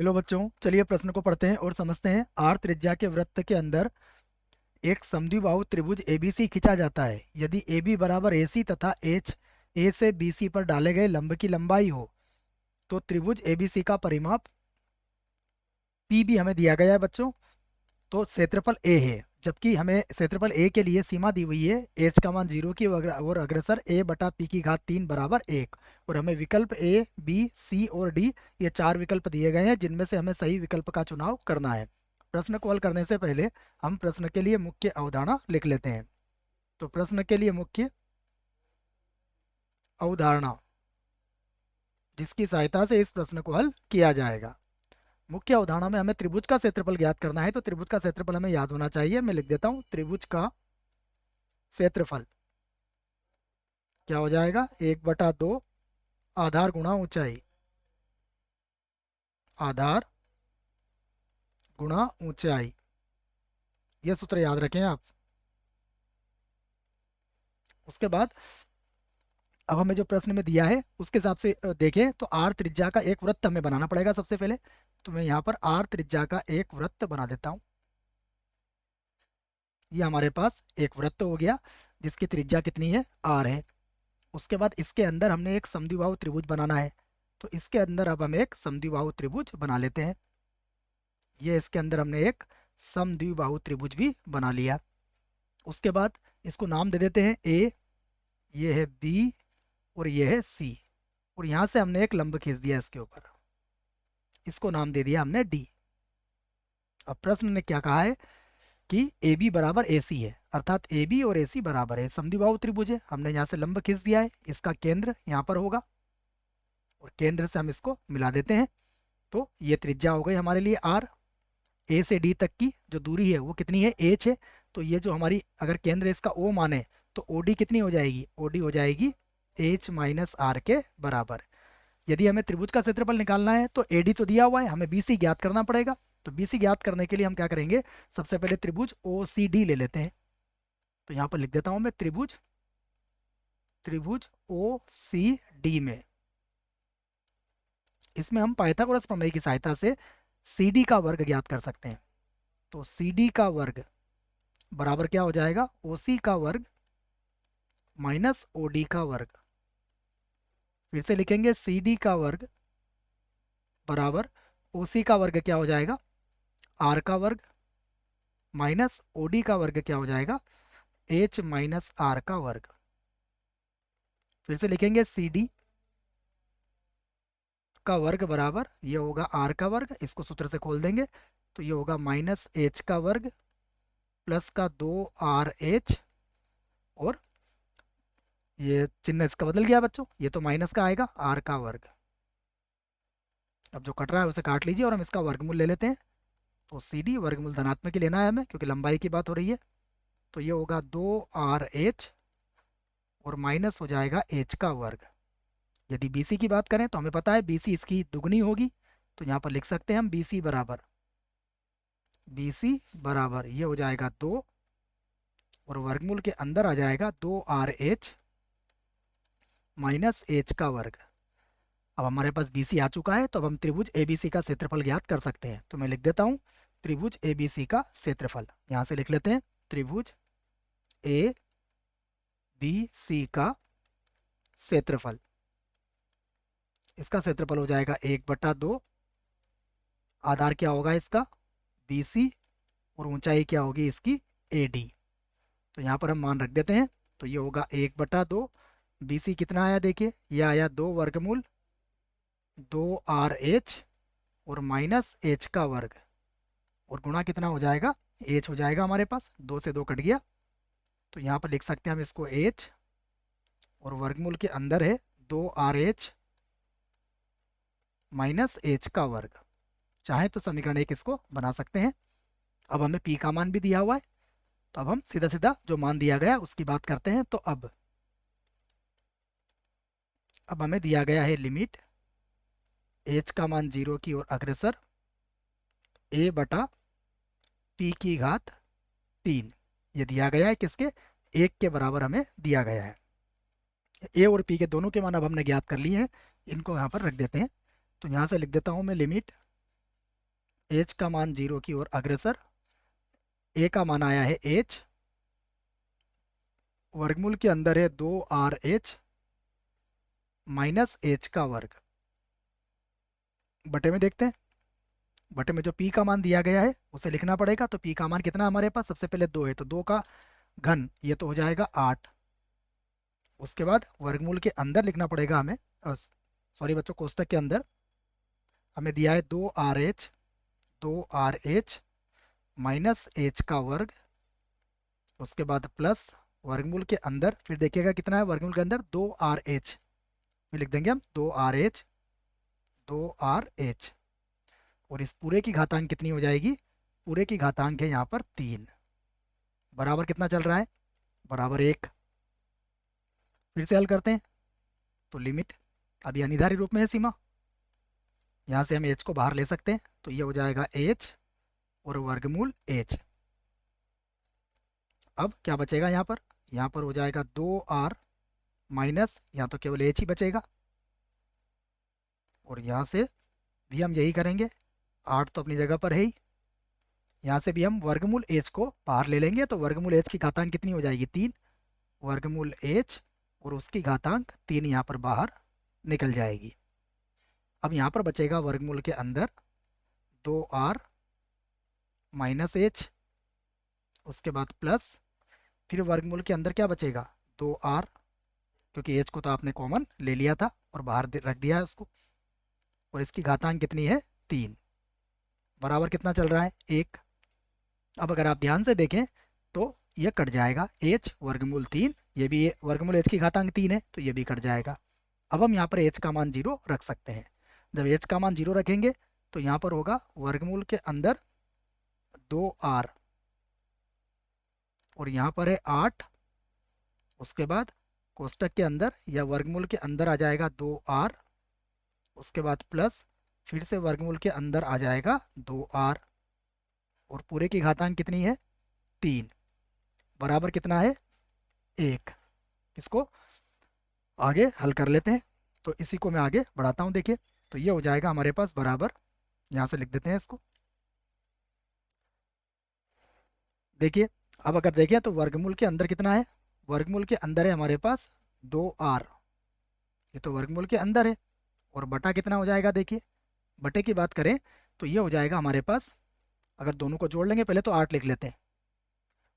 Hello बच्चों, चलिए प्रश्न को पढ़ते हैं और समझते हैं। आर त्रिज्या के वृत्त के अंदर एक समद्विबाहु त्रिभुज एबीसी खींचा जाता है। यदि AB बराबर AC तथा H A से BC पर डाले गए लंब की लंबाई हो तो त्रिभुज ABC का परिमाप PB हमें दिया गया है बच्चों। तो क्षेत्रफल A है, जबकि हमें क्षेत्रफल A के लिए सीमा दी हुई है H का मान 0 की और अग्रसर A बटा P की घात 3 बराबर 1। और हमें विकल्प A B C और D ये चार विकल्प दिए गए हैं, जिनमें से हमें सही विकल्प का चुनाव करना है। प्रश्न को हल करने से पहले हम प्रश्न के लिए मुख्य अवधारणा लिख लेते हैं। तो प्रश्न के लिए मुख्य अवधारणा जिसकी सहायता से इस प्रश्न को हल किया जाएगा। मुख्य अवधारणा में हमें त्रिभुज का क्षेत्रफल ज्ञात करना है, तो त्रिभुज का क्षेत्रफल हमें याद होना चाहिए। मैं लिख देता हूं, त्रिभुज का क्षेत्रफल क्या हो जाएगा, 1/2 आधार गुणा ऊंचाई, आधार गुणा ऊंचाई। यह सूत्र याद रखें आप। उसके बाद अब हमें जो प्रश्न में दिया है उसके हिसाब से देखें तो आर त्रिज्या का एक वृत्त हमें बनाना पड़ेगा सबसे पहले। तो मैं यहाँ पर आर त्रिज्या का एक वृत्त बना देता हूँ। ये हमारे पास एक वृत्त हो गया जिसकी त्रिज्या कितनी है, आर है। उसके बाद इसके अंदर हमने एक समद्विबाहु त्रिभुज बनाना है। तो इसके अंदर अब हम एक समद्विबाहु त्रिभुज बना लेते हैं। ये इसके अंदर हमने एक समद्विबाहु त्रिभुज भी बना लिया। उसके बाद इसको नाम दे देते हैं ए, ये है बी और ये है सी। और यहाँ से हमने एक लंब खींच दिया इसके ऊपर, इसको नाम दे दिया हमने डी। अब प्रश्न ने क्या कहा है कि ए बी बराबर ए सी है, अर्थात ए बी और ए सी बराबर है, समद्विबाहु त्रिभुज है। हमने यहाँ से लंब खींच दिया है, इसका केंद्र यहाँ पर होगा और केंद्र से हम इसको मिला देते हैं। तो ये त्रिज्या हो गई हमारे लिए आर। ए से डी तक की जो दूरी है वो कितनी है, एच है। तो ये जो हमारी अगर केंद्र इसका ओ माने तो ओ डी कितनी हो जाएगी, ओ डी हो जाएगी एच माइनस आर के बराबर। यदि हमें त्रिभुज का क्षेत्रफल निकालना है तो एडी तो दिया हुआ है, हमें बीसी ज्ञात करना पड़ेगा। तो बीसी ज्ञात करने के लिए हम क्या करेंगे, सबसे पहले त्रिभुज ओ सी डी ले लेते हैं। तो यहाँ पर लिख देता हूं मैं त्रिभुज त्रिभुज ओ सी डी में। इसमें हम पाइथागोरस प्रमेय की सहायता से सी डी का वर्ग ज्ञात कर सकते हैं। तो सी डी का वर्ग बराबर क्या हो जाएगा, ओ सी का वर्ग माइनस ओ डी का वर्ग। फिर से लिखेंगे सी डी का वर्ग बराबर ओ सी का वर्ग क्या हो जाएगा, आर का वर्ग माइनस ओ डी का वर्ग क्या हो जाएगा, एच माइनस आर का वर्ग। फिर से लिखेंगे सी डी का वर्ग बराबर ये होगा आर का वर्ग, इसको सूत्र से खोल देंगे तो ये होगा माइनस एच का वर्ग प्लस का 2RH। और ये चिन्ह इसका बदल गया बच्चों, ये तो माइनस का आएगा, आर का वर्ग। अब जो कट रहा है उसे काट लीजिए और हम इसका वर्गमूल ले लेते हैं। तो सी डी वर्गमूल धनात्मक ही लेना है हमें क्योंकि लंबाई की बात हो रही है। तो ये होगा 2RH और माइनस हो जाएगा एच का वर्ग। यदि BC की बात करें तो हमें पता है BC इसकी दुगनी होगी। तो यहाँ पर लिख सकते हैं हम BC बराबर ये हो जाएगा 2 और वर्गमूल के अंदर आ जाएगा 2RH माइनस एच का वर्ग। अब हमारे पास BC आ चुका है, तो अब हम त्रिभुज ABC का क्षेत्रफल ज्ञात कर सकते हैं। तो मैं लिख देता हूँ त्रिभुज ABC का क्षेत्रफल, यहाँ से लिख लेते हैं त्रिभुज ABC का क्षेत्रफल। इसका क्षेत्रफल हो जाएगा 1/2, आधार क्या होगा इसका BC और ऊंचाई क्या होगी इसकी AD। तो यहाँ पर हम मान रख देते हैं। तो ये होगा 1/2, BC कितना आया देखिए, ये आया 2 वर्गमूल 2RH और माइनस एच का वर्ग और गुणा कितना हो जाएगा, एच हो जाएगा हमारे पास, 2 से 2 कट गया। तो यहाँ पर लिख सकते हैं हम इसको एच और वर्गमूल के अंदर है 2RH माइनस एच का वर्ग। चाहे तो समीकरण 1 इसको बना सकते हैं। अब हमें पी का मान भी दिया हुआ है, तो अब हम सीधा सीधा जो मान दिया गया उसकी बात करते हैं। तो अब हमें दिया गया है लिमिट एच का मान 0 की ओर अग्रसर ए बटा पी की घात 3। ये दिया गया है किसके, 1 के बराबर हमें दिया गया है। ए और पी के दोनों के मान अब हमने ज्ञात कर लिए हैं, इनको यहाँ पर रख देते हैं। तो यहाँ से लिख देता हूँ मैं लिमिट एच का मान 0 की ओर अग्रसर, ए का मान आया है एच, वर्गमूल के अंदर है 2RH माइनस एच का वर्ग, बटे में देखते हैं। बटे में जो पी का मान दिया गया है उसे लिखना पड़ेगा। तो पी का मान कितना हमारे पास, सबसे पहले 2 है तो 2 का घन, ये तो हो जाएगा 8। उसके बाद वर्गमूल के अंदर लिखना पड़ेगा हमें, सॉरी बच्चों, कोष्टक के अंदर हमें दिया है 2RH माइनस एच का वर्ग, उसके बाद प्लस वर्गमूल के अंदर, फिर देखिएगा कितना है वर्गमूल के अंदर 2RH, फिर लिख देंगे हम 2RH और इस पूरे की घातांक कितनी हो जाएगी, पूरे की घातांक है यहाँ पर 3, बराबर कितना चल रहा है, बराबर 1। फिर से हल करते हैं। तो लिमिट, अभी अनिर्धारित रूप में है सीमा, यहाँ से हम h को बाहर ले सकते हैं, तो ये हो जाएगा h और वर्गमूल h। अब क्या बचेगा यहाँ पर, यहाँ पर हो जाएगा 2R माइनस, यहाँ तो केवल h ही बचेगा, और यहाँ से भी हम यही करेंगे, 8 तो अपनी जगह पर है ही, यहाँ से भी हम वर्गमूल h को बाहर ले लेंगे, तो वर्गमूल h की घातांक कितनी हो जाएगी, 3, वर्गमूल h और उसकी घातांक 3 यहाँ पर बाहर निकल जाएगी। अब यहाँ पर बचेगा वर्गमूल के अंदर 2R माइनस एच, उसके बाद प्लस, फिर वर्गमूल के अंदर क्या बचेगा, 2R, क्योंकि एच को तो आपने कॉमन ले लिया था और बाहर रख दिया है उसको, और इसकी घातांक कितनी है, 3, बराबर कितना चल रहा है, 1। अब अगर आप ध्यान से देखें तो ये कट जाएगा, h वर्गमूल 3, ये भी वर्गमूल h की घातांक 3 है तो ये भी कट जाएगा। अब हम यहाँ पर h का मान 0 रख सकते हैं। जब h का मान 0 रखेंगे तो यहाँ पर होगा वर्गमूल के अंदर 2R और यहाँ पर है 8, उसके बाद कोष्टक के अंदर या वर्गमूल के अंदर आ जाएगा 2R, उसके बाद प्लस, फिर से वर्गमूल के अंदर आ जाएगा 2R और पूरे की घातांक कितनी है, 3, बराबर कितना है, 1। इसको आगे हल कर लेते हैं, तो इसी को मैं आगे बढ़ाता हूँ। देखिए तो ये हो जाएगा हमारे पास बराबर, यहाँ से लिख देते हैं इसको। देखिए अब अगर देखें तो वर्गमूल के अंदर कितना है, वर्गमूल के अंदर है हमारे पास 2R, ये तो वर्गमूल के अंदर है, और बटा कितना हो जाएगा, देखिए बटे की बात करें तो ये हो जाएगा हमारे पास, अगर दोनों को जोड़ लेंगे, पहले तो 8 लिख लेते हैं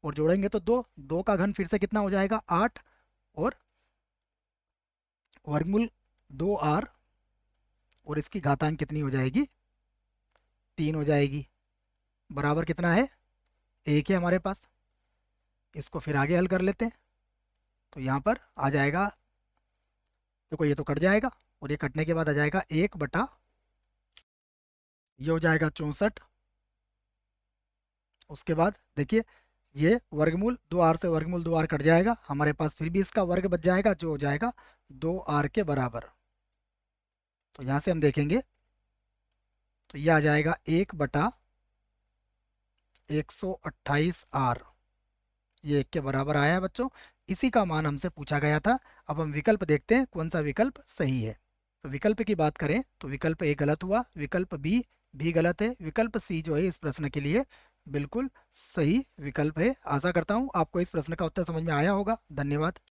और जोड़ेंगे तो 2, 2 का घन फिर से कितना हो जाएगा 8, और वर्गमूल 2R और इसकी घातांक कितनी हो जाएगी, 3 हो जाएगी, बराबर कितना है, 1 है हमारे पास। इसको फिर आगे हल कर लेते हैं, तो यहाँ पर आ जाएगा, देखो ये तो कट जाएगा और ये कटने के बाद आ जाएगा 1 बटा, ये हो जाएगा 64। उसके बाद देखिए ये वर्गमूल 2R से वर्गमूल 2R कट जाएगा, हमारे पास फिर भी इसका वर्ग बच जाएगा जो हो जाएगा 2R के बराबर। तो यहाँ से हम देखेंगे तो ये आ जाएगा 1 बटा 128R, ये 1 के बराबर आया है बच्चों। इसी का मान हमसे पूछा गया था। अब हम विकल्प देखते हैं कौन सा विकल्प सही है। तो विकल्प की बात करें तो विकल्प ए गलत हुआ, विकल्प बी भी गलत है, विकल्प सी जो है इस प्रश्न के लिए बिल्कुल सही विकल्प है। आशा करता हूँ आपको इस प्रश्न का उत्तर समझ में आया होगा। धन्यवाद।